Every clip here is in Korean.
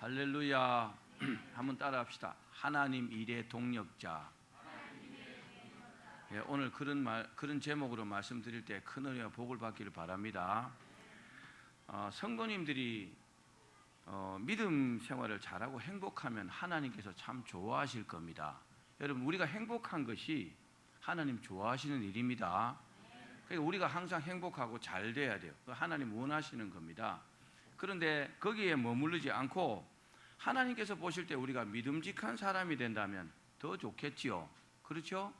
할렐루야. 한번 따라합시다. 하나님 일의 동력자. 예, 오늘 그런 제목으로 말씀드릴 때 큰 은혜와 복을 받기를 바랍니다. 성도님들이 믿음 생활을 잘하고 행복하면 하나님께서 참 좋아하실 겁니다. 여러분, 우리가 행복한 것이 하나님 좋아하시는 일입니다. 그러니까 우리가 항상 행복하고 잘 돼야 돼요. 하나님 원하시는 겁니다. 그런데 거기에 머무르지 않고 하나님께서 보실 때 우리가 믿음직한 사람이 된다면 더 좋겠지요. 그렇죠?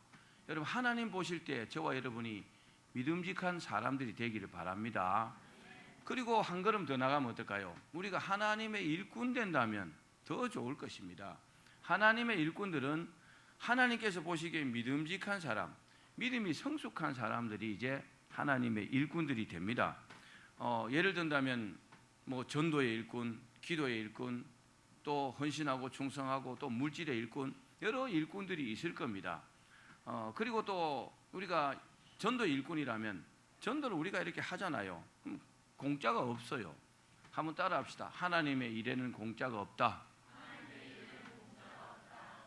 여러분, 하나님 보실 때 저와 여러분이 믿음직한 사람들이 되기를 바랍니다. 그리고 한 걸음 더 나가면 어떨까요? 우리가 하나님의 일꾼 된다면 더 좋을 것입니다. 하나님의 일꾼들은 하나님께서 보시기에 믿음직한 사람, 믿음이 성숙한 사람들이 이제 하나님의 일꾼들이 됩니다. 예를 든다면 전도의 일꾼, 기도의 일꾼, 또 헌신하고 충성하고 또 물질의 일꾼, 여러 일꾼들이 있을 겁니다. 그리고 또 우리가 전도 일꾼이라면 전도를 우리가 이렇게 하잖아요. 공짜가 없어요. 한번 따라합시다. 하나님의 일에는 공짜가 없다.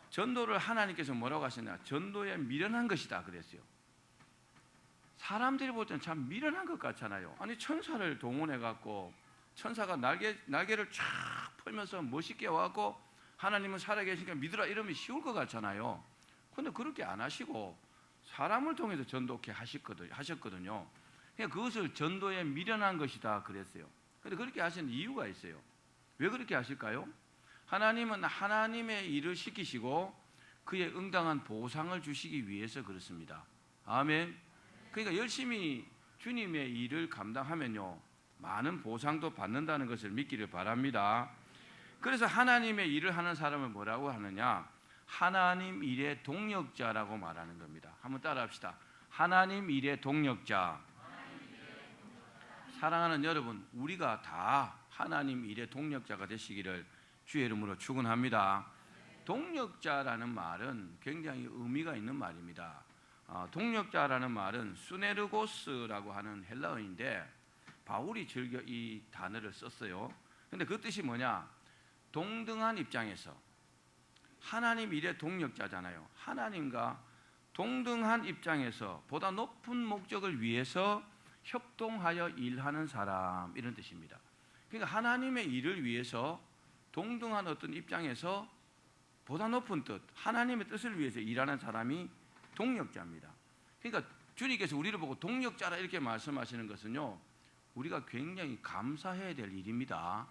전도를 하나님께서 뭐라고 하시냐? 전도에 미련한 것이다 그랬어요. 사람들이 볼 때는 참 미련한 것 같잖아요. 아니, 천사를 동원해 갖고 천사가 날개를 쫙 펼면서 멋있게 와갖고 하나님은 살아계시니까 믿으라 이러면 쉬울 것 같잖아요. 그런데 그렇게 안 하시고 사람을 통해서 전도케 하셨거든요. 그러니까 그것을 전도에 미련한 것이다 그랬어요. 그런데 그렇게 하시는 이유가 있어요. 왜 그렇게 하실까요? 하나님은 하나님의 일을 시키시고 그에 응당한 보상을 주시기 위해서 그렇습니다. 아멘. 그러니까 열심히 주님의 일을 감당하면요, 많은 보상도 받는다는 것을 믿기를 바랍니다. 그래서 하나님의 일을 하는 사람을 뭐라고 하느냐? 하나님 일의 동력자라고 말하는 겁니다. 한번 따라합시다. 하나님 일의 동력자. 사랑하는 여러분, 우리가 다 하나님 일의 동력자가 되시기를 주의 이름으로 축원합니다. 동력자라는 말은 굉장히 의미가 있는 말입니다. 동력자라는 말은 수네르고스라고 하는 헬라어인데 바울이 즐겨 이 단어를 썼어요. 근데 그 뜻이 뭐냐? 동등한 입장에서, 하나님 일의 동력자잖아요. 하나님과 동등한 입장에서 보다 높은 목적을 위해서 협동하여 일하는 사람, 이런 뜻입니다. 그러니까 하나님의 일을 위해서 동등한 어떤 입장에서 보다 높은 뜻, 하나님의 뜻을 위해서 일하는 사람이 동력자입니다. 그러니까 주님께서 우리를 보고 동력자라 이렇게 말씀하시는 것은요, 우리가 굉장히 감사해야 될 일입니다.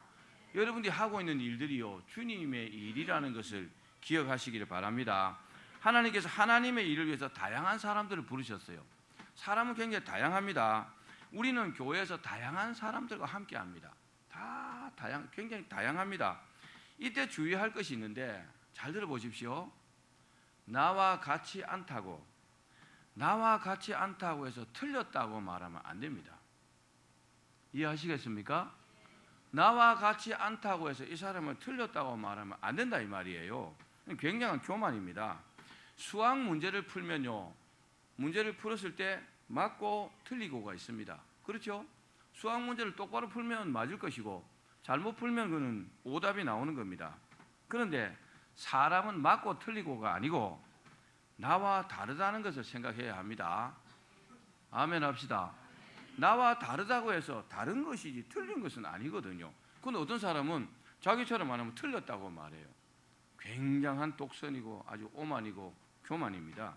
여러분들이 하고 있는 일들이요, 주님의 일이라는 것을 기억하시기를 바랍니다. 하나님께서 하나님의 일을 위해서 다양한 사람들을 부르셨어요. 사람은 굉장히 다양합니다. 우리는 교회에서 다양한 사람들과 함께 합니다. 굉장히 다양합니다. 이때 주의할 것이 있는데 잘 들어보십시오. 나와 같이 않다고 해서 틀렸다고 말하면 안 됩니다. 이해하시겠습니까? 나와 같이 않다고 해서 이 사람을 틀렸다고 말하면 안 된다 이 말이에요. 굉장한 교만입니다. 수학 문제를 풀면요, 문제를 풀었을 때 맞고 틀리고가 있습니다. 그렇죠? 수학 문제를 똑바로 풀면 맞을 것이고 잘못 풀면 그는 오답이 나오는 겁니다. 그런데 사람은 맞고 틀리고가 아니고 나와 다르다는 것을 생각해야 합니다. 아멘 합시다. 나와 다르다고 해서 다른 것이지 틀린 것은 아니거든요. 그런데 어떤 사람은 자기처럼 안 하면 틀렸다고 말해요. 굉장한 독선이고 아주 오만이고 교만입니다.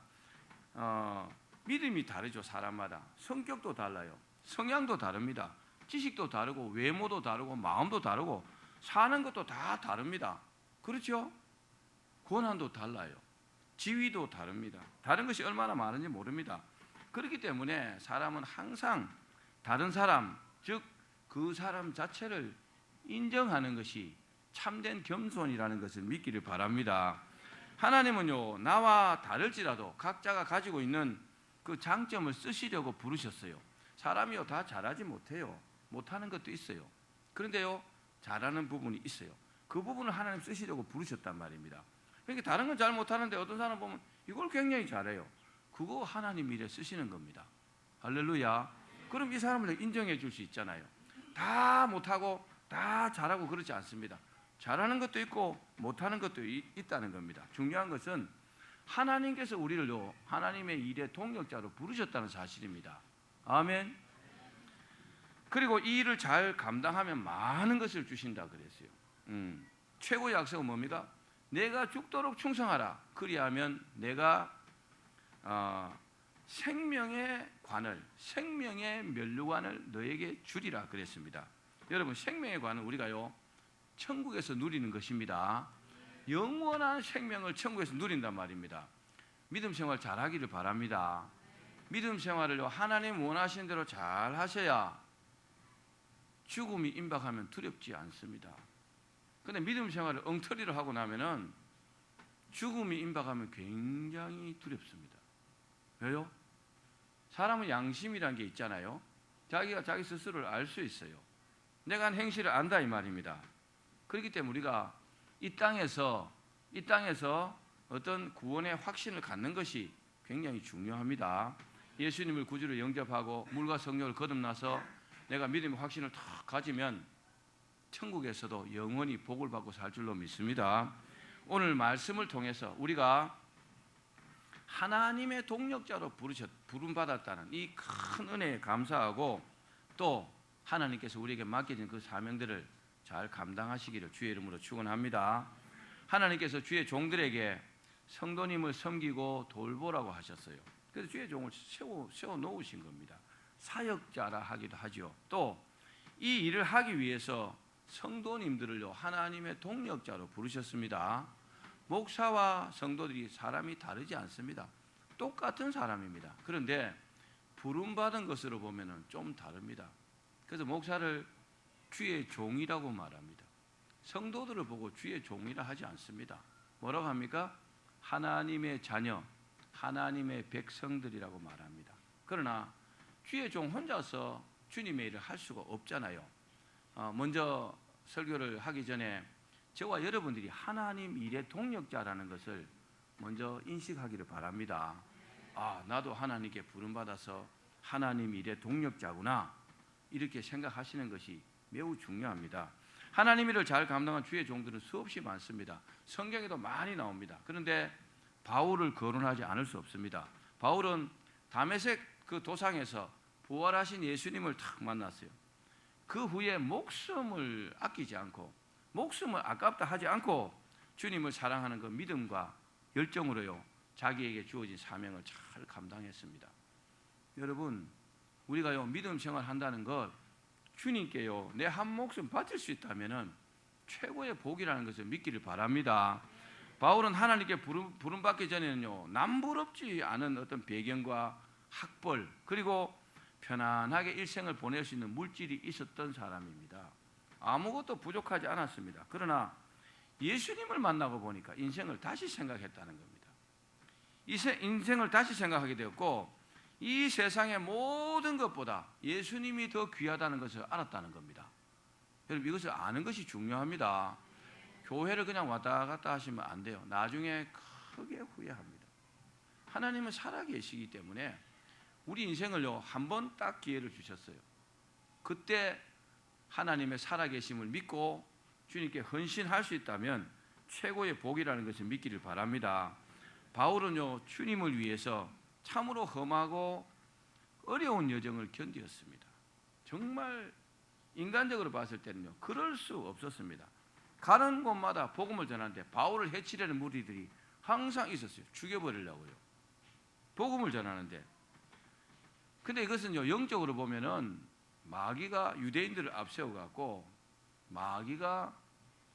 믿음이 다르죠. 사람마다 성격도 달라요. 성향도 다릅니다. 지식도 다르고 외모도 다르고 마음도 다르고 사는 것도 다 다릅니다. 그렇죠? 고난도 달라요. 지위도 다릅니다. 다른 것이 얼마나 많은지 모릅니다. 그렇기 때문에 사람은 항상 다른 사람, 즉 그 사람 자체를 인정하는 것이 참된 겸손이라는 것을 믿기를 바랍니다. 하나님은요, 나와 다를지라도 각자가 가지고 있는 그 장점을 쓰시려고 부르셨어요. 사람이요, 다 잘하지 못해요. 못하는 것도 있어요. 그런데요, 잘하는 부분이 있어요. 그 부분을 하나님 쓰시려고 부르셨단 말입니다. 그러니까 다른 건 잘 못하는데 어떤 사람 보면 이걸 굉장히 잘해요. 그거 하나님 일에 쓰시는 겁니다. 할렐루야. 그럼 이 사람을 인정해 줄 수 있잖아요. 다 못하고 다 잘하고 그렇지 않습니다. 잘하는 것도 있고 못하는 것도 있다는 겁니다. 중요한 것은 하나님께서 우리를요 하나님의 일의 동력자로 부르셨다는 사실입니다. 아멘. 그리고 이 일을 잘 감당하면 많은 것을 주신다 그랬어요. 최고의 약속은 뭡니까? 내가 죽도록 충성하라. 그리하면 내가 생명의 관을, 생명의 면류관을 너에게 주리라 그랬습니다. 여러분, 생명의 관은 우리가요 천국에서 누리는 것입니다. 영원한 생명을 천국에서 누린단 말입니다. 믿음 생활 잘하기를 바랍니다. 믿음 생활을 하나님 원하시는 대로 잘 하셔야 죽음이 임박하면 두렵지 않습니다. 그런데 믿음 생활을 엉터리로 하고 나면은 죽음이 임박하면 굉장히 두렵습니다. 왜요? 사람은 양심이란 게 있잖아요. 자기가 자기 스스로를 알 수 있어요. 내가 한 행실을 안다 이 말입니다. 그렇기 때문에 우리가 이 땅에서 어떤 구원의 확신을 갖는 것이 굉장히 중요합니다. 예수님을 구주로 영접하고 물과 성령을 거듭나서 내가 믿음의 확신을 탁 가지면 천국에서도 영원히 복을 받고 살 줄로 믿습니다. 오늘 말씀을 통해서 우리가 하나님의 동력자로 부름받았다는 이 큰 은혜에 감사하고 또 하나님께서 우리에게 맡겨진 그 사명들을 잘 감당하시기를 주의 이름으로 축원합니다. 하나님께서 주의 종들에게 성도님을 섬기고 돌보라고 하셨어요. 그래서 주의 종을 세워 놓으신 겁니다. 사역자라 하기도 하죠. 또 이 일을 하기 위해서 성도님들을요 하나님의 동력자로 부르셨습니다. 목사와 성도들이 사람이 다르지 않습니다. 똑같은 사람입니다. 그런데 부름받은 것으로 보면은 좀 다릅니다. 그래서 목사를 주의 종이라고 말합니다. 성도들을 보고 주의 종이라 하지 않습니다. 뭐라고 합니까? 하나님의 자녀, 하나님의 백성들이라고 말합니다. 그러나 주의 종 혼자서 주님의 일을 할 수가 없잖아요. 먼저 설교를 하기 전에 저와 여러분들이 하나님 일의 동력자라는 것을 먼저 인식하기를 바랍니다. 나도 하나님께 부름받아서 하나님 일의 동력자구나, 이렇게 생각하시는 것이 매우 중요합니다. 하나님 일을 잘 감당한 주의 종들은 수없이 많습니다. 성경에도 많이 나옵니다. 그런데 바울을 거론하지 않을 수 없습니다. 바울은 다메섹 그 도상에서 부활하신 예수님을 탁 만났어요. 그 후에 목숨을 아끼지 않고, 목숨을 아깝다 하지 않고 주님을 사랑하는 그 믿음과 열정으로요 자기에게 주어진 사명을 잘 감당했습니다. 여러분, 우리가요 믿음 생활한다는 것, 주님께요 내 한 목숨 바칠 수 있다면은 최고의 복이라는 것을 믿기를 바랍니다. 바울은 하나님께 부름받기 전에는요 남부럽지 않은 어떤 배경과 학벌, 그리고 편안하게 일생을 보낼 수 있는 물질이 있었던 사람입니다. 아무것도 부족하지 않았습니다. 그러나 예수님을 만나고 보니까 인생을 다시 생각했다는 겁니다. 인생을 다시 생각하게 되었고, 이 세상의 모든 것보다 예수님이 더 귀하다는 것을 알았다는 겁니다. 여러분, 이것을 아는 것이 중요합니다. 교회를 그냥 왔다 갔다 하시면 안 돼요. 나중에 크게 후회합니다. 하나님은 살아계시기 때문에 우리 인생을요 한 번 딱 기회를 주셨어요. 그때 하나님의 살아계심을 믿고 주님께 헌신할 수 있다면 최고의 복이라는 것을 믿기를 바랍니다. 바울은요 주님을 위해서 참으로 험하고 어려운 여정을 견디었습니다. 정말 인간적으로 봤을 때는요 그럴 수 없었습니다. 가는 곳마다 복음을 전하는데 바울을 해치려는 무리들이 항상 있었어요. 죽여버리려고요. 복음을 전하는데. 근데 이것은요 영적으로 보면은 마귀가 유대인들을 앞세워 갖고 마귀가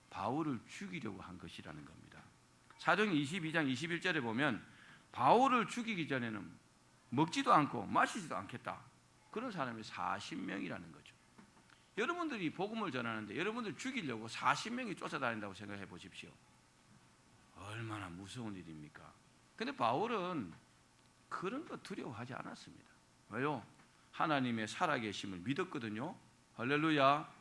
바울을 죽이려고 한 것이라는 겁니다. 사도행 22장 21절에 보면 바울을 죽이기 전에는 먹지도 않고 마시지도 않겠다, 그런 사람이 40명이라는 거죠. 여러분들이 복음을 전하는데 여러분들 죽이려고 40명이 쫓아다닌다고 생각해 보십시오. 얼마나 무서운 일입니까? 근데 바울은 그런 거 두려워하지 않았습니다. 왜요? 하나님의 살아계심을 믿었거든요. 할렐루야.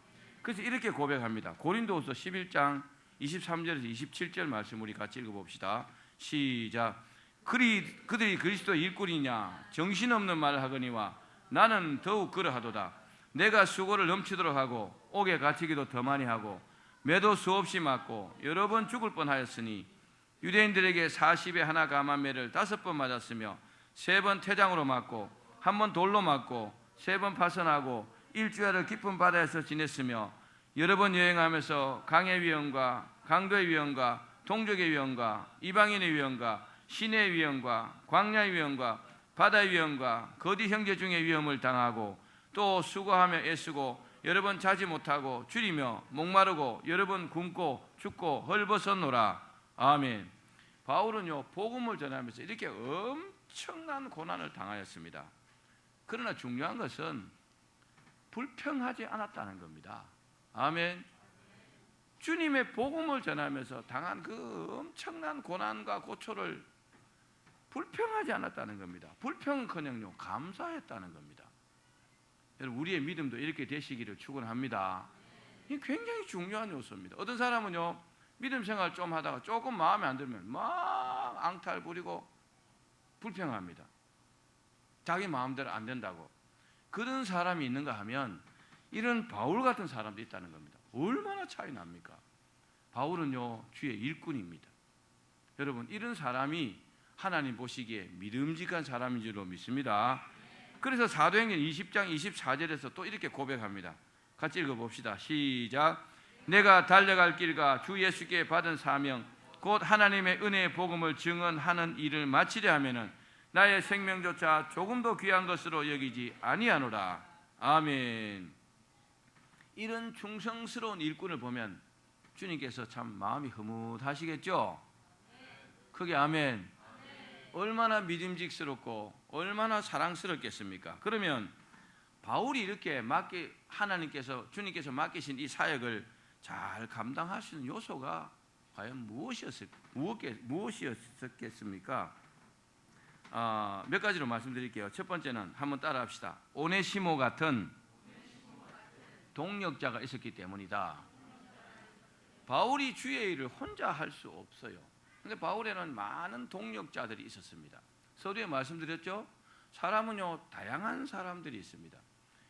그래서 이렇게 고백합니다. 고린도후서 11장 23절에서 27절 말씀 우리 같이 읽어봅시다. 시작. 그들이 그리스도의 일꾼이냐 정신없는 말을 하거니와 나는 더욱 그러하도다. 내가 수고를 넘치도록 하고 옥에 갇히기도 더 많이 하고 매도 수없이 맞고 여러 번 죽을 뻔하였으니 유대인들에게 40에 하나 감한 매를 5번 맞았으며 3번 태장으로 맞고 1번 돌로 맞고 3번 파선하고 일주일을 깊은 바다에서 지냈으며 여러 번 여행하면서 강의 위험과 강도의 위험과 동족의 위험과 이방인의 위험과 시내의 위험과 광야의 위험과 바다의 위험과 거디 형제 중의 위험을 당하고 또 수고하며 애쓰고 여러 번 자지 못하고 줄이며 목마르고 여러 번 굶고 죽고 헐벗었노라. 아멘. 바울은요 복음을 전하면서 이렇게 엄청난 고난을 당하였습니다. 그러나 중요한 것은 불평하지 않았다는 겁니다. 아멘. 주님의 복음을 전하면서 당한 그 엄청난 고난과 고초를 불평하지 않았다는 겁니다. 불평은커녕요 감사했다는 겁니다. 여러분 우리의 믿음도 이렇게 되시기를 축원합니다. 이게 굉장히 중요한 요소입니다. 어떤 사람은요 믿음 생활 좀 하다가 조금 마음에 안 들면 막 앙탈 부리고 불평합니다. 자기 마음대로 안 된다고. 그런 사람이 있는가 하면 이런 바울 같은 사람도 있다는 겁니다. 얼마나 차이 납니까? 바울은요 주의 일꾼입니다. 여러분 이런 사람이 하나님 보시기에 믿음직한 사람인 줄로 믿습니다. 그래서 사도행전 20장 24절에서 또 이렇게 고백합니다. 같이 읽어봅시다. 시작. 내가 달려갈 길과 주 예수께 받은 사명 곧 하나님의 은혜의 복음을 증언하는 일을 마치려 하면은 나의 생명조차 조금도 귀한 것으로 여기지 아니하노라. 아멘. 이런 충성스러운 일꾼을 보면 주님께서 참 마음이 흐뭇하시겠죠? 크게 아멘. 얼마나 믿음직스럽고 얼마나 사랑스럽겠습니까? 그러면 바울이 이렇게 주님께서 맡기신 이 사역을 잘 감당할 수 있는 요소가 과연 무엇이었겠습니까? 몇 가지로 말씀드릴게요. 첫 번째는 한번 따라합시다. 오네시모 같은 동력자가 있었기 때문이다. 바울이 주의 일을 혼자 할 수 없어요. 근데 바울에는 많은 동력자들이 있었습니다. 서두에 말씀드렸죠? 사람은요 다양한 사람들이 있습니다.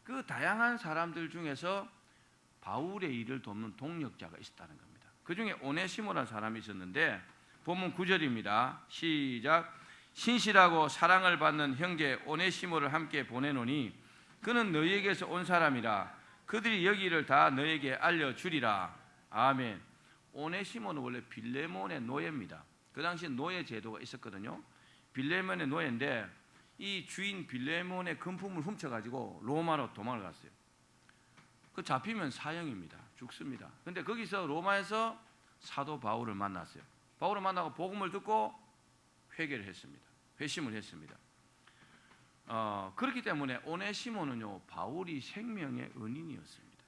그 다양한 사람들 중에서 바울의 일을 돕는 동력자가 있었다는 겁니다. 그 중에 오네시모라는 사람이 있었는데 본문 9절입니다. 시작. 신실하고 사랑을 받는 형제 오네시모를 함께 보내노니 그는 너희에게서 온 사람이라 그들이 여기 일을 다 너희에게 알려주리라. 아멘. 오네시모는 원래 빌레몬의 노예입니다. 그 당시 노예 제도가 있었거든요. 빌레몬의 노예인데 이 주인 빌레몬의 금품을 훔쳐가지고 로마로 도망을 갔어요. 그 잡히면 사형입니다. 죽습니다. 근데 거기서 로마에서 사도 바울을 만났어요. 바울을 만나고 복음을 듣고 회개를 했습니다. 회심을 했습니다. 그렇기 때문에 오네시모는요 바울이 생명의 은인이었습니다.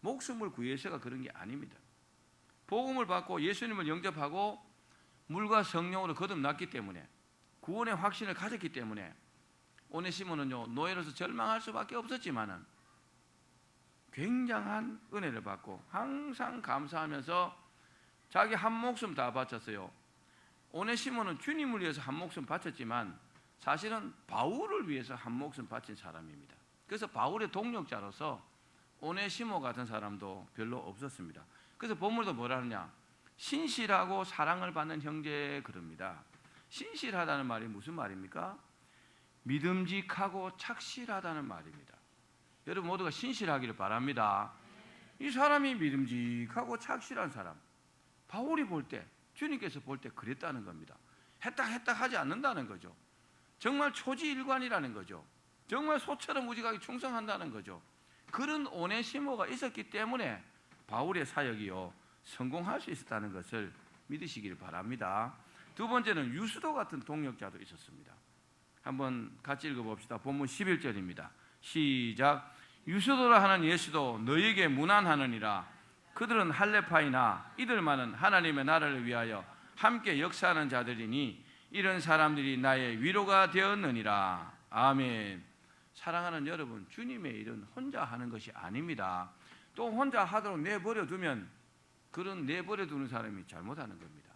목숨을 구해서가 그런 게 아닙니다. 복음을 받고 예수님을 영접하고 물과 성령으로 거듭났기 때문에 구원의 확신을 가졌기 때문에 오네시모는요 노예로서 절망할 수밖에 없었지만은 굉장한 은혜를 받고 항상 감사하면서 자기 한 목숨 다 바쳤어요. 오네시모는 주님을 위해서 한 목숨 바쳤지만 사실은 바울을 위해서 한 목숨 바친 사람입니다. 그래서 바울의 동력자로서 오네시모 같은 사람도 별로 없었습니다. 그래서 본문도 뭐라 하느냐? 신실하고 사랑을 받는 형제 그럽니다. 신실하다는 말이 무슨 말입니까? 믿음직하고 착실하다는 말입니다. 여러분 모두가 신실하기를 바랍니다. 이 사람이 믿음직하고 착실한 사람. 바울이 볼 때, 주님께서 볼 때 그랬다는 겁니다. 했다 하지 않는다는 거죠. 정말 초지일관이라는 거죠. 정말 소처럼 무지하게 충성한다는 거죠. 그런 오네시모가 있었기 때문에 바울의 사역이요 성공할 수 있었다는 것을 믿으시길 바랍니다. 두 번째는 유수도 같은 동력자도 있었습니다. 한번 같이 읽어봅시다. 본문 11절입니다. 시작. 유수도라 하는 예수도 너희에게 문안하느니라. 그들은 할레파이나 이들만은 하나님의 나라를 위하여 함께 역사하는 자들이니 이런 사람들이 나의 위로가 되었느니라. 아멘. 사랑하는 여러분, 주님의 일은 혼자 하는 것이 아닙니다. 또 혼자 하도록 내버려 두면 그런 내버려 두는 사람이 잘못하는 겁니다.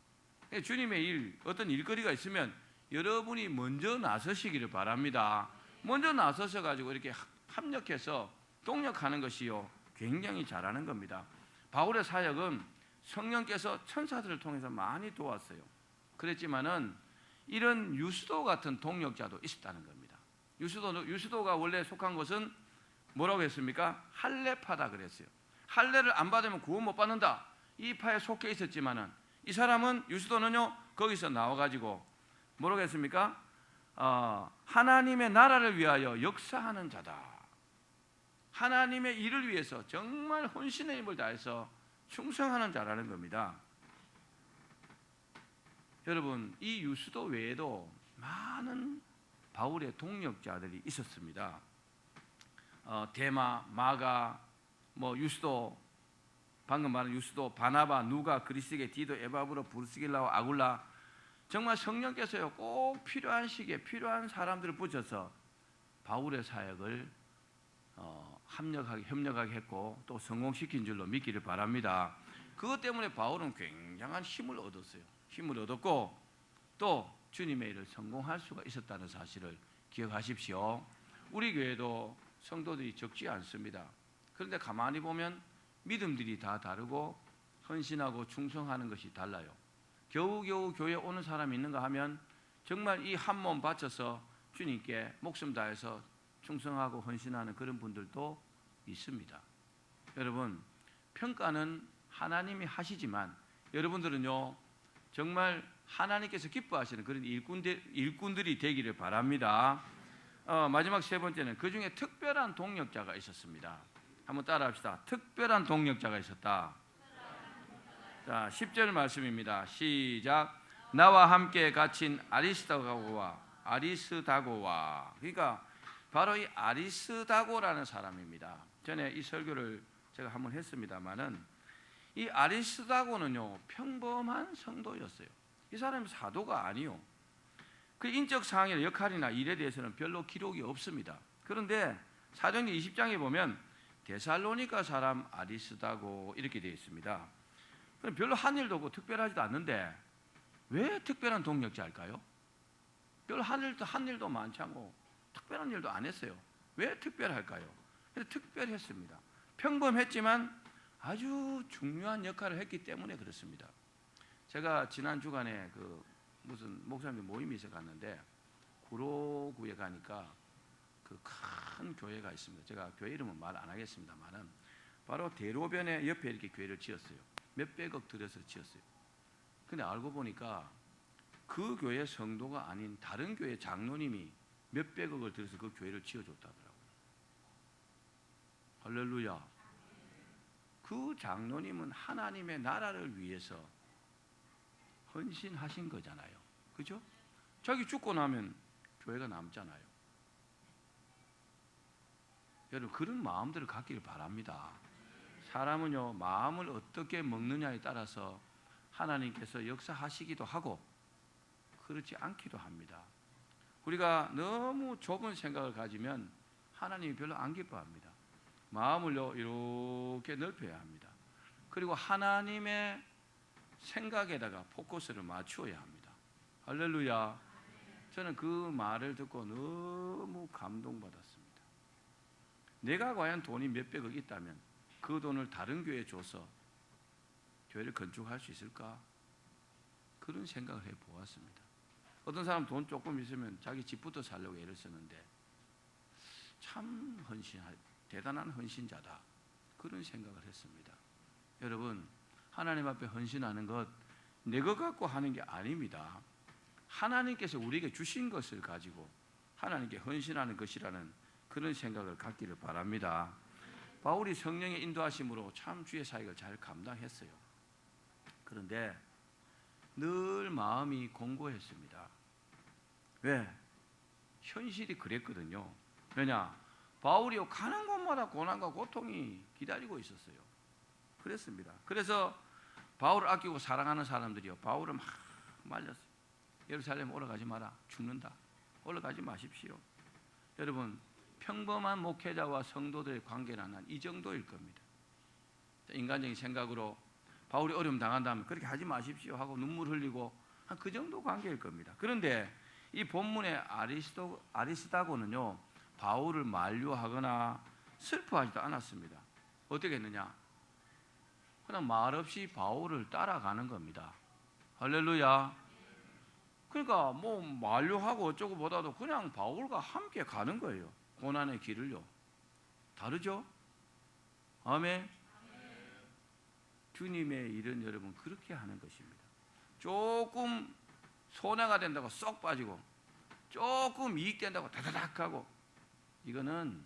주님의 일, 어떤 일거리가 있으면 여러분이 먼저 나서시기를 바랍니다. 먼저 나서셔 가지고 이렇게 합력해서 동력하는 것이요 굉장히 잘하는 겁니다. 바울의 사역은 성령께서 천사들을 통해서 많이 도왔어요. 그랬지만은 이런 유수도 같은 동력자도 있었다는 겁니다. 유수도가 원래 속한 것은 뭐라고 했습니까? 할례파다 그랬어요. 할례를 안 받으면 구원 못 받는다. 이 파에 속해 있었지만은 이 사람은 유수도는요 거기서 나와가지고 뭐라고 했습니까? 하나님의 나라를 위하여 역사하는 자다. 하나님의 일을 위해서 정말 혼신의 힘을 다해서 충성하는 자라는 겁니다. 여러분, 이 유수도 외에도 많은 바울의 동력자들이 있었습니다. 데마, 마가, 유수도, 방금 말한 유수도, 바나바, 누가, 그리스게, 디도, 에바브로, 부르스길라와 아굴라, 정말 성령께서요 꼭 필요한 시기에 필요한 사람들을 붙여서 바울의 사역을 협력하게 했고 또 성공시킨 줄로 믿기를 바랍니다. 그것 때문에 바울은 굉장한 힘을 얻었어요. 힘을 얻었고 또 주님의 일을 성공할 수가 있었다는 사실을 기억하십시오. 우리 교회도 성도들이 적지 않습니다. 그런데 가만히 보면 믿음들이 다 다르고 헌신하고 충성하는 것이 달라요. 겨우겨우 교회에 오는 사람이 있는가 하면 정말 이 한 몸 바쳐서 주님께 목숨 다해서 충성하고 헌신하는 그런 분들도 있습니다. 여러분, 평가는 하나님이 하시지만 여러분들은요 정말 하나님께서 기뻐하시는 그런 일꾼들이 되기를 바랍니다. 마지막 세 번째는 그 중에 특별한 동력자가 있었습니다. 한번 따라합시다. 특별한 동력자가 있었다. 자, 10절 말씀입니다. 시작. 나와 함께 갇힌 아리스다고와 그러니까 바로 이 아리스다고라는 사람입니다. 전에 이 설교를 제가 한번 했습니다만은 이 아리스다고는요 평범한 성도였어요. 이 사람이 사도가 아니요. 그 인적 사항이나 역할이나 일에 대해서는 별로 기록이 없습니다. 그런데 사도행전 20장에 보면 데살로니가 사람 아리스다고 이렇게 되어 있습니다. 별로 한 일도 없고 특별하지도 않는데 왜 특별한 동력자일까요? 별로 한 일도 많지 않고 특별한 일도 안 했어요. 왜 특별할까요? 특별했습니다. 평범했지만 아주 중요한 역할을 했기 때문에 그렇습니다. 제가 지난 주간에 무슨 목사님들 모임이 있어 갔는데 구로구에 가니까 그 큰 교회가 있습니다. 제가 교회 이름은 말 안 하겠습니다만은 바로 대로변에 옆에 이렇게 교회를 지었어요. 몇백억 들여서 지었어요. 근데 알고 보니까 그 교회 성도가 아닌 다른 교회 장로님이 몇백억을 들여서 그 교회를 지어줬다더라고요. 할렐루야. 그 장로님은 하나님의 나라를 위해서 헌신하신 거잖아요. 그죠? 자기 죽고 나면 교회가 남잖아요. 여러분, 그런 마음들을 갖기를 바랍니다. 사람은요 마음을 어떻게 먹느냐에 따라서 하나님께서 역사하시기도 하고 그렇지 않기도 합니다. 우리가 너무 좁은 생각을 가지면 하나님이 별로 안 기뻐합니다. 마음을요 이렇게 넓혀야 합니다. 그리고 하나님의 생각에다가 포커스를 맞추어야 합니다. 할렐루야. 저는 그 말을 듣고 너무 감동받았습니다. 내가 과연 돈이 몇백억 있다면 그 돈을 다른 교회에 줘서 교회를 건축할 수 있을까? 그런 생각을 해보았습니다. 어떤 사람 돈 조금 있으면 자기 집부터 살려고 애를 쓰는데 참 대단한 헌신자다. 그런 생각을 했습니다. 여러분, 하나님 앞에 헌신하는 것 내 것 갖고 하는 게 아닙니다. 하나님께서 우리에게 주신 것을 가지고 하나님께 헌신하는 것이라는 그런 생각을 갖기를 바랍니다. 바울이 성령의 인도하심으로 참 주의 사역을 잘 감당했어요. 그런데 늘 마음이 공고했습니다. 왜? 현실이 그랬거든요. 왜냐? 바울이 가는 곳마다 고난과 고통이 기다리고 있었어요. 그랬습니다. 그래서 바울을 아끼고 사랑하는 사람들이요 바울을 막 말렸어요. 예루살렘 올라가지 마라. 죽는다. 올라가지 마십시오. 여러분, 평범한 목회자와 성도들의 관계는 이 정도일 겁니다. 인간적인 생각으로 바울이 어려움 당한다면 그렇게 하지 마십시오 하고 눈물 흘리고 한 그 정도 관계일 겁니다. 그런데 이 본문의 아리스다고는요 바울을 만류하거나 슬퍼하지도 않았습니다. 어떻게 했느냐? 그냥 말없이 바울을 따라가는 겁니다. 할렐루야. 그러니까 뭐 만류하고 어쩌고 보다도 그냥 바울과 함께 가는 거예요. 고난의 길을요. 다르죠? 아멘. 주님의 일은 여러분 그렇게 하는 것입니다. 조금 손해가 된다고 쏙 빠지고 조금 이익 된다고 다다닥 하고, 이거는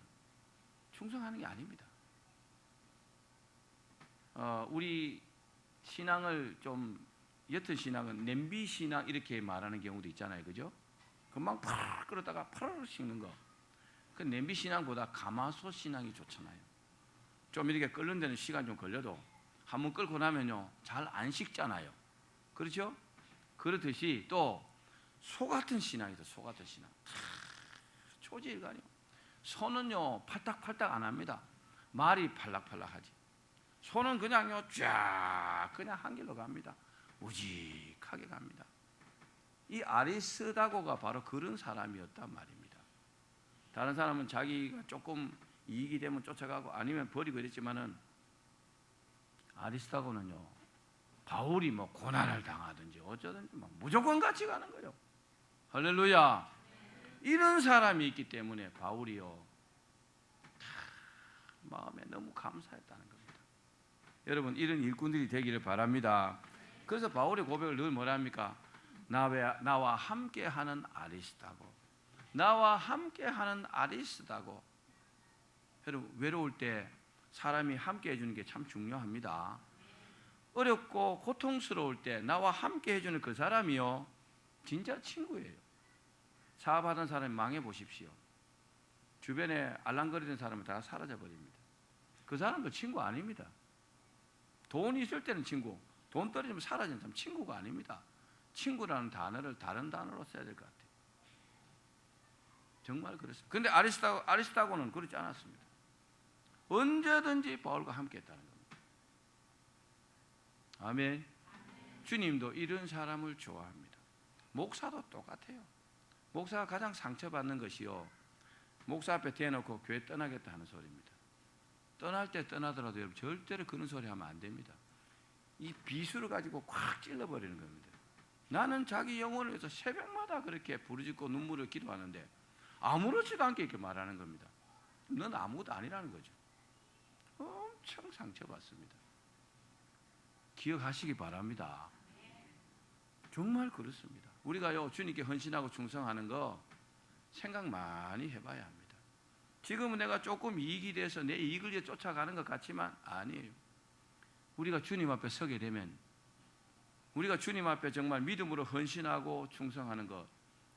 충성하는 게 아닙니다. 우리 신앙을 좀 옅은 신앙은 냄비 신앙 이렇게 말하는 경우도 있잖아요. 그죠? 금방 팍 끓었다가 파르르 식는 거. 그 냄비 신앙보다 가마솥 신앙이 좋잖아요. 좀 이렇게 끓는 데는 시간 좀 걸려도 한번 끓고 나면요 잘 안 식잖아요. 그렇죠? 그렇듯이 또 소 같은 신앙이다. 소 같은 신앙. 초지일관이요. 소는요 팔딱팔딱 안 합니다. 말이 팔락팔락하지. 소는 그냥요 쫙 그냥 한 길로 갑니다. 우직하게 갑니다. 이 아리스다고가 바로 그런 사람이었단 말입니다. 다른 사람은 자기가 조금 이익이 되면 쫓아가고 아니면 버리고 이랬지만은, 아리스다고는요 바울이 뭐 고난을 당하든지 어쩌든지 뭐 무조건 같이 가는 거예요. 할렐루야. 이런 사람이 있기 때문에 바울이요 마음에 너무 감사했다는 겁니다. 여러분 이런 일꾼들이 되기를 바랍니다. 그래서 바울의 고백을 늘 뭐라 합니까? 나와 함께하는 아리스다고, 나와 함께하는 아리스다고. 여러분 외로울 때 사람이 함께 해주는 게 참 중요합니다. 어렵고 고통스러울 때 나와 함께 해주는 그 사람이요 진짜 친구예요. 사업하던 사람이 망해보십시오. 주변에 알랑거리던 사람은 다 사라져버립니다. 그 사람도 친구 아닙니다. 돈이 있을 때는 친구, 돈 떨어지면 사라지는 사람 친구가 아닙니다. 친구라는 단어를 다른 단어로 써야 될 것 같아요. 정말 그렇습니다. 그런데 아리스다고는 그렇지 않았습니다. 언제든지 바울과 함께 했다는 겁니다. 아멘. 주님도 이런 사람을 좋아합니다. 목사도 똑같아요. 목사가 가장 상처받는 것이요 목사 앞에 대놓고 교회 떠나겠다 하는 소리입니다. 떠날 때 떠나더라도 여러분 절대로 그런 소리 하면 안 됩니다. 이 비수를 가지고 꽉 찔러버리는 겁니다. 나는 자기 영혼을 위해서 새벽마다 그렇게 부르짖고 눈물을 기도하는데 아무렇지도 않게 이렇게 말하는 겁니다. 넌 아무것도 아니라는 거죠. 엄청 상처받습니다. 기억하시기 바랍니다. 정말 그렇습니다. 우리가요 주님께 헌신하고 충성하는 거 생각 많이 해봐야 합니다. 지금은 내가 조금 이익이 돼서 내 이익을 위해 쫓아가는 것 같지만 아니에요. 우리가 주님 앞에 서게 되면, 우리가 주님 앞에 정말 믿음으로 헌신하고 충성하는 것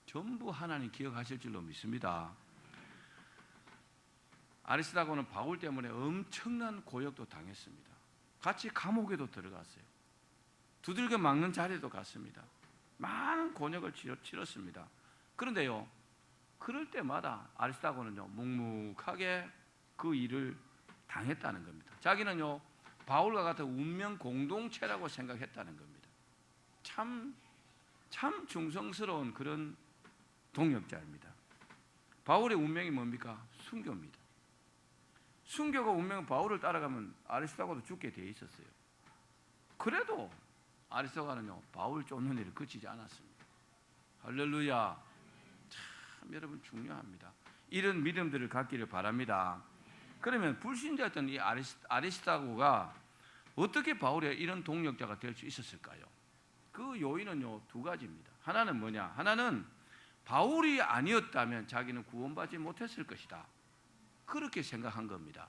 전부 하나님 기억하실 줄로 믿습니다. 아리스다고는 바울 때문에 엄청난 고역도 당했습니다. 같이 감옥에도 들어갔어요. 두들겨 막는 자리도 갔습니다. 많은 곤욕을 치렀습니다. 그런데요 그럴 때마다 아리스다고는요 묵묵하게 그 일을 당했다는 겁니다. 자기는요 바울과 같은 운명 공동체라고 생각했다는 겁니다. 참 중성스러운 그런 동역자입니다. 바울의 운명이 뭡니까? 순교입니다. 순교가 운명은 바울을 따라가면 아리스다고도 죽게 돼 있었어요. 그래도 아리스다고는요 바울 쫓는 일을 그치지 않았습니다. 할렐루야. 참 여러분 중요합니다. 이런 믿음들을 갖기를 바랍니다. 그러면 불신자였던 이 아리스다고가 어떻게 바울의 이런 동역자가 될 수 있었을까요? 그 요인은요 두 가지입니다. 하나는 뭐냐? 하나는 바울이 아니었다면 자기는 구원받지 못했을 것이다. 그렇게 생각한 겁니다.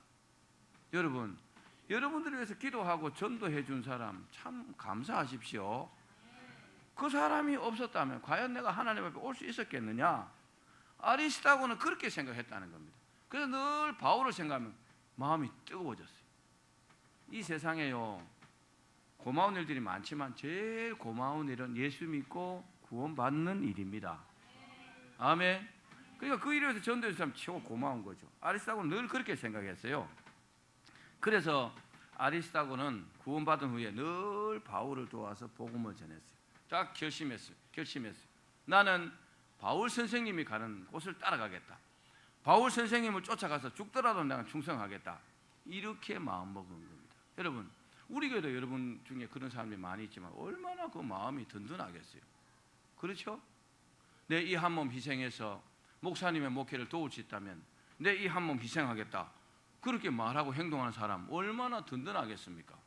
여러분들을 위해서 기도하고 전도해 준 사람 참 감사하십시오. 그 사람이 없었다면 과연 내가 하나님 앞에 올 수 있었겠느냐? 아리스다고는 그렇게 생각했다는 겁니다. 그래서 늘 바울을 생각하면 마음이 뜨거워졌어요. 이 세상에요 고마운 일들이 많지만 제일 고마운 일은 예수 믿고 구원받는 일입니다. 아멘. 그러니까 그 일에 대해서 전도해 준 사람 최고 고마운 거죠. 아리스다고는 늘 그렇게 생각했어요. 그래서 아리스다고는 구원받은 후에 늘 바울을 도와서 복음을 전했어요. 딱 결심했어요. 나는 바울 선생님이 가는 곳을 따라가겠다. 바울 선생님을 쫓아가서 죽더라도 내가 충성하겠다. 이렇게 마음먹은 겁니다. 여러분 우리 교회도 여러분 중에 그런 사람이 많이 있지만 얼마나 그 마음이 든든하겠어요. 그렇죠? 내 이 한 몸 희생해서 목사님의 목회를 도울 수 있다면 내 이 한 몸 희생하겠다, 그렇게 말하고 행동하는 사람 얼마나 든든하겠습니까?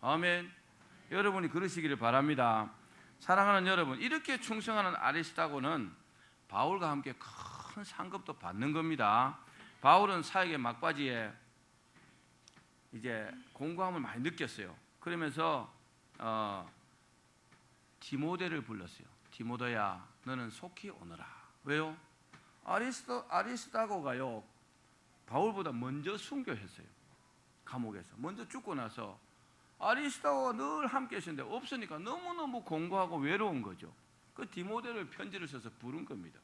아멘. 여러분이 그러시기를 바랍니다. 사랑하는 여러분, 이렇게 충성하는 아리스다고는 바울과 함께 큰 상급도 받는 겁니다. 바울은 사역의 막바지에 이제 공고함을 많이 느꼈어요. 그러면서 디모데를 불렀어요. 디모데야, 너는 속히 오너라. 왜요? 아리스다고가요, 바울보다 먼저 순교했어요. 감옥에서 먼저 죽고 나서 아리스다고가 늘 함께 있었는데 없으니까 너무너무 공고하고 외로운 거죠. 그 디모데를 편지를 써서 부른 겁니다.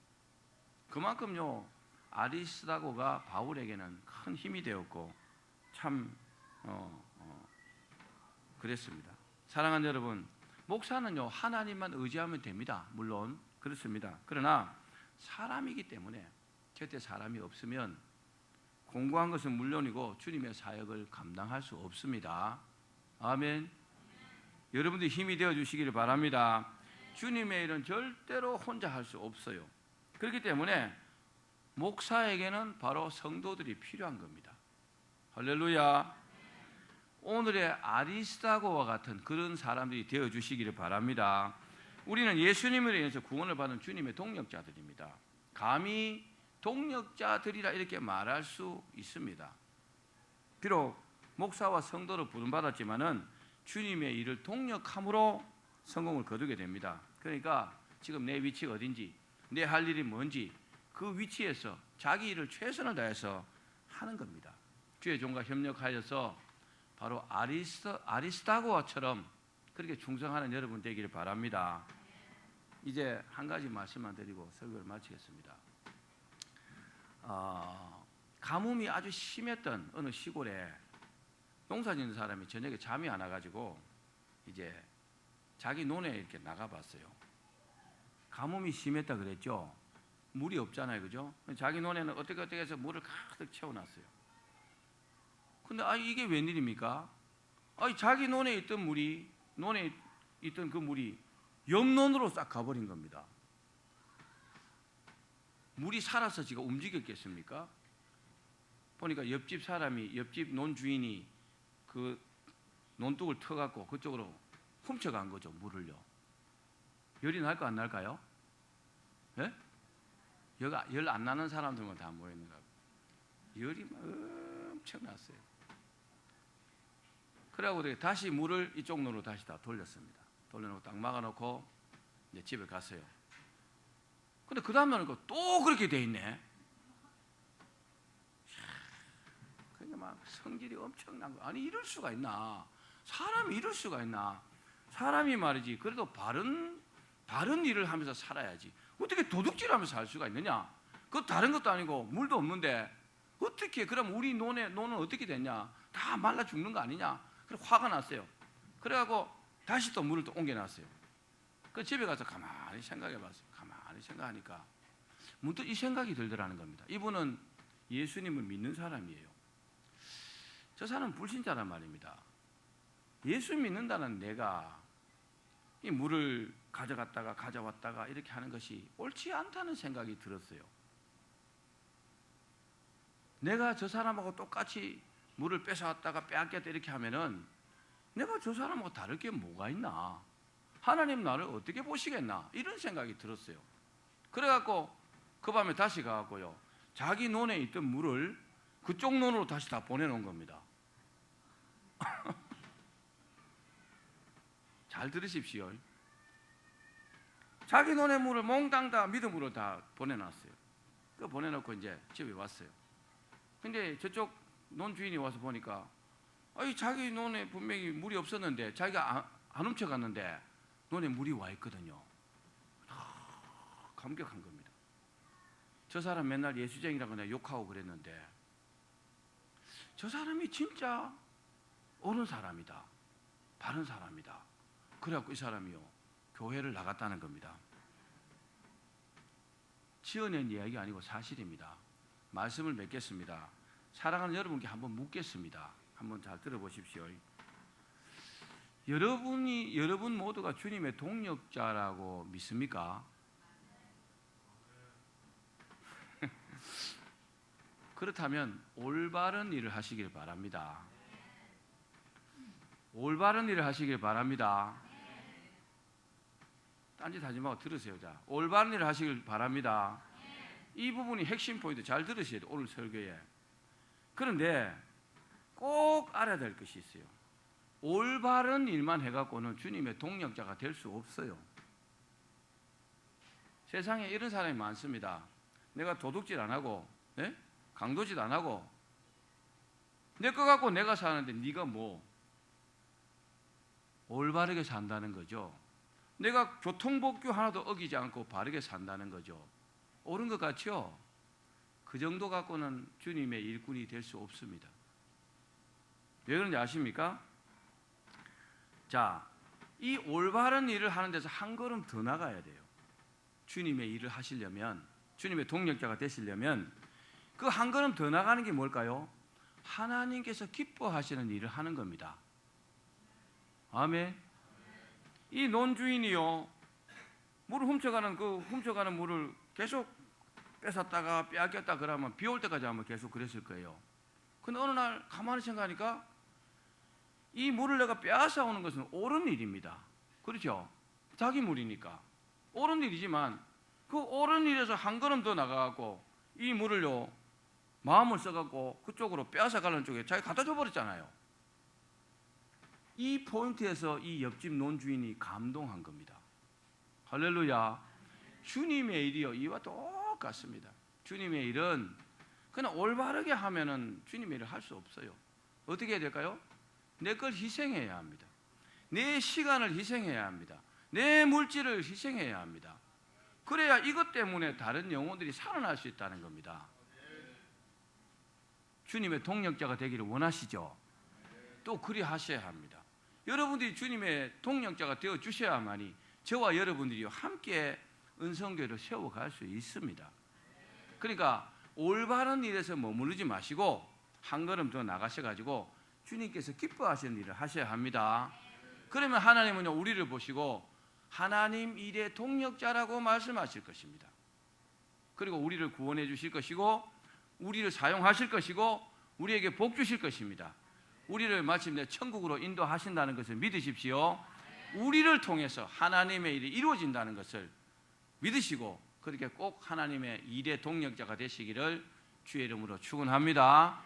그만큼요, 아리스다고가 바울에게는 큰 힘이 되었고 참 그랬습니다. 사랑하는 여러분, 목사는요 하나님만 의지하면 됩니다. 물론 그렇습니다. 그러나 사람이기 때문에 곁에 사람이 없으면 공고한 것은 물론이고 주님의 사역을 감당할 수 없습니다. 아멘. 여러분들이 힘이 되어 주시기를 바랍니다. 주님의 일은 절대로 혼자 할 수 없어요. 그렇기 때문에 목사에게는 바로 성도들이 필요한 겁니다. 할렐루야. 오늘의 아리스다고와 같은 그런 사람들이 되어 주시기를 바랍니다. 우리는 예수님을 인해서 구원을 받은 주님의 동력자들입니다. 감히 동력자들이라 이렇게 말할 수 있습니다. 비록 목사와 성도로 부름받았지만은 주님의 일을 동력함으로 성공을 거두게 됩니다. 그러니까 지금 내 위치가 어딘지, 내 할 일이 뭔지 그 위치에서 자기 일을 최선을 다해서 하는 겁니다. 주의 종과 협력하여서 바로 아리스다고처럼 그렇게 충성하는 여러분 되기를 바랍니다. 이제 한 가지 말씀만 드리고 설교를 마치겠습니다. 가뭄이 아주 심했던 어느 시골에 농사 짓는 사람이 저녁에 잠이 안 와가지고 이제 자기 논에 이렇게 나가봤어요. 가뭄이 심했다 그랬죠. 물이 없잖아요, 그죠? 자기 논에는 어떻게 해서 물을 가득 채워놨어요. 근데 이게 웬일입니까? 자기 논에 있던 물이, 논에 있던 그 물이 옆논으로 싹 가버린 겁니다. 물이 살아서 지가 움직였겠습니까? 보니까 옆집 사람이, 옆집 논 주인이 그 논둑을 터갖고 그쪽으로 훔쳐간 거죠, 물을요. 열이 날까 안 날까요? 예? 열 안 나는 사람들만 다 모였는가? 열이 엄청 났어요. 그래가지고 다시 물을 이쪽 논으로 다시 다 돌렸습니다. 돌려놓고 딱 막아놓고 이제 집에 갔어요. 근데 그 다음에는 또 그렇게 돼 있네. 그러니까 막 성질이 엄청난 거. 아니 이럴 수가 있나? 사람이 이럴 수가 있나? 사람이 말이지 그래도 바른 일을 하면서 살아야지. 어떻게 도둑질하면서 살 수가 있느냐? 그 다른 것도 아니고 물도 없는데 어떻게 그럼 우리 논은 어떻게 됐냐? 다 말라 죽는 거 아니냐? 그래 화가 났어요. 그래갖고 다시 또 물을 또 옮겨놨어요. 그 집에 가서 가만히 생각해봤어요. 가만히 생각하니까 문득 이 생각이 들더라는 겁니다. 이분은 예수님을 믿는 사람이에요. 저 사람은 불신자란 말입니다. 예수 믿는다는 내가 이 물을 가져갔다가 가져왔다가 이렇게 하는 것이 옳지 않다는 생각이 들었어요. 내가 저 사람하고 똑같이 물을 뺏어왔다가 빼앗겼다 이렇게 하면은 내가 저 사람하고 다를 게 뭐가 있나? 하나님 나를 어떻게 보시겠나? 이런 생각이 들었어요. 그래갖고 그 밤에 다시 가갖고요, 자기 논에 있던 물을 그쪽 논으로 다시 다 보내놓은 겁니다. 잘 들으십시오. 자기 논의 물을 몽땅 다 믿음으로 다 보내놨어요. 그 보내놓고 이제 집에 왔어요. 근데 저쪽 논 주인이 와서 보니까 자기 논에 분명히 물이 없었는데 자기가 안 훔쳐갔는데 논에 물이 와 있거든요. 감격한 겁니다. 저 사람 맨날 예수쟁이라고 내가 욕하고 그랬는데 저 사람이 진짜 옳은 사람이다, 바른 사람이다. 그래갖고 이 사람이요 교회를 나갔다는 겁니다. 지어낸 이야기 아니고 사실입니다. 말씀을 맺겠습니다. 사랑하는 여러분께 한번 묻겠습니다. 한번 잘 들어보십시오. 여러분 모두가 주님의 동력자라고 믿습니까? 그렇다면 올바른 일을 하시길 바랍니다. 올바른 일을 하시길 바랍니다. 딴짓 하지 말고 들으세요. 자, 올바른 일을 하시길 바랍니다. 이 부분이 핵심 포인트 잘 들으셔야 돼요. 오늘 설교에. 그런데 꼭 알아야 될 것이 있어요. 올바른 일만 해갖고는 주님의 동력자가 될 수 없어요. 세상에 이런 사람이 많습니다. 내가 도둑질 안 하고, 강도질 안 하고, 내 거 갖고 내가 사는데 네가 뭐 올바르게 산다는 거죠. 내가 교통법규 하나도 어기지 않고 바르게 산다는 거죠. 옳은 것 같죠? 그 정도 갖고는 주님의 일꾼이 될 수 없습니다. 왜 그런지 아십니까? 자, 이 올바른 일을 하는 데서 한 걸음 더 나가야 돼요. 주님의 일을 하시려면, 주님의 동력자가 되시려면 그 한 걸음 더 나가는 게 뭘까요? 하나님께서 기뻐하시는 일을 하는 겁니다. 아멘. 이 논주인이요, 물을 훔쳐가는 물을 계속 뺏었다가 빼앗겼다 그러면 비 올 때까지 아마 계속 그랬을 거예요. 근데 어느 날 가만히 생각하니까 이 물을 내가 빼앗아 오는 것은 옳은 일입니다. 그렇죠? 자기 물이니까 옳은 일이지만 그 옳은 일에서 한 걸음 더 나가갖고 이 물을요, 마음을 써갖고 그쪽으로 빼앗아 가려는 쪽에 자기 갖다 줘버렸잖아요. 이 포인트에서 이 옆집 논주인이 감동한 겁니다. 할렐루야. 주님의 일이요, 이와 똑같습니다. 주님의 일은 그냥 올바르게 하면은 주님의 일을 할 수 없어요. 어떻게 해야 될까요? 내 걸 희생해야 합니다. 내 시간을 희생해야 합니다. 내 물질을 희생해야 합니다. 그래야 이것 때문에 다른 영혼들이 살아날 수 있다는 겁니다. 주님의 동력자가 되기를 원하시죠? 또 그리 하셔야 합니다. 여러분들이 주님의 동력자가 되어 주셔야만이 저와 여러분들이 함께 은성교회를 세워갈 수 있습니다. 그러니까 올바른 일에서 머무르지 마시고 한 걸음 더 나가셔가지고 주님께서 기뻐하시는 일을 하셔야 합니다. 그러면 하나님은 우리를 보시고 하나님 일의 동력자라고 말씀하실 것입니다. 그리고 우리를 구원해 주실 것이고 우리를 사용하실 것이고 우리에게 복 주실 것입니다. 우리를 마침내 천국으로 인도하신다는 것을 믿으십시오. 우리를 통해서 하나님의 일이 이루어진다는 것을 믿으시고 그렇게 꼭 하나님의 일의 동력자가 되시기를 주의 이름으로 축원합니다.